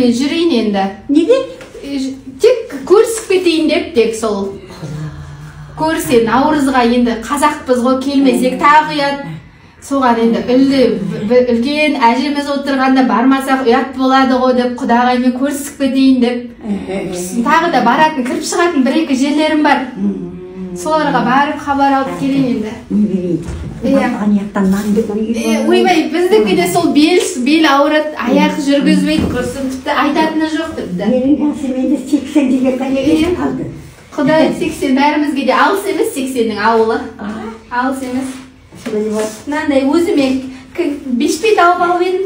мен жүрейін енді. Неге? Тек көрісіп кетейін деп, тек сол. Көрсе, наурызға енді қазақпыз ғой, келмесек тағы ұят. Соған енді үлкен әжеміз отырғанда бармасақ ұят болады ғой деп, құдағаймен көрісіп кетейін деп. Тағы да баратын, кіріп шығатын бір-екі жерлерім бар. Соларға барып хабар алып келейін енді. Аяқтан нанды қойып. Ойбай, біздікі де сол бел ауырады, аяқ жүргізбейді, құрсын тіпті айтатыны жоқ тіпті. Менің әсіменде 80 деген қайық қалды. Құдай 80, бәрімізге де алыс емес 80-нің ауылы. Алыс емес. Мынандай өзіме бешпет алып алып едім.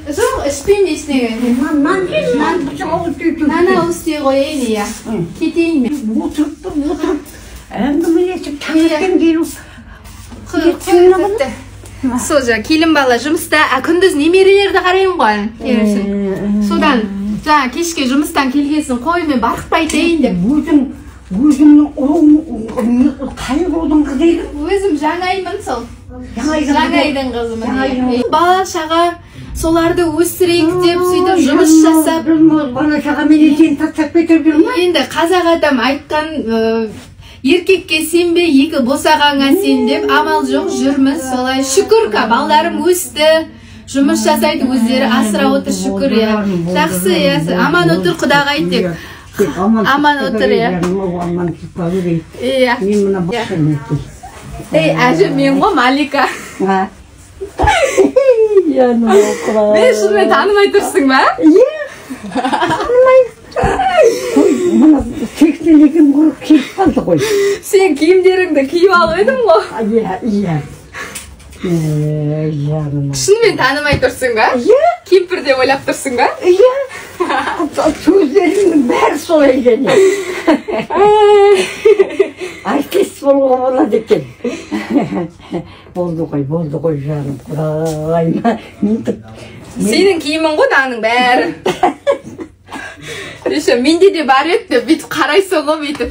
Жоқ, ішпеймін ештеңе. Нан алып істей қойайын, иә. Кетейін мен. Отырып. Әңгімелесіп таңертең келу. Сол жаңа келін бала жұмыста, күндіз немерелерді қараймын ғой. Содан жаңа кешке жұмыстан келгесін қой мен барықпайтайын деп. Өзіңнің қай рудың қызы еді? Өзім жаңаймын сол. Жаңайдың қызымын. Бала шаға соларды өсірейік деп сөйтіп жұмыс жасап. Бала шаға мен сені тастап кетіп жүрмін. Енді қазақ атам айтқан еркекке сенбе, екі босағаңа сен деп, амал жоқ жүрміз солай. Шүкір ка, балдарым өсті, жұмыс жасайды, өздері асыра отыр, шүкір. Жақсы, аман отыр құдағай тек. Аман отыр, әжім мен ғой Малика. Мен шынымен танымай тұрсың ба? Танымай. Мына 80-ден құрып келіп қалды ғой. Сен киімдеріңді киіп алып едің ғой? Иә. Шынымен танымай тұрсың ба? Иә. Кемпір деп ойлап тұрсың ба? Иә. Сөздеріңнің бәрі солай екен. Артист болуға болады екен. Болды ғой жаным. Құдайма. Сенің киімің ғой наның бәрі. Менде де бар еді деп бүйтіп қарайсың ғой бүйтіп.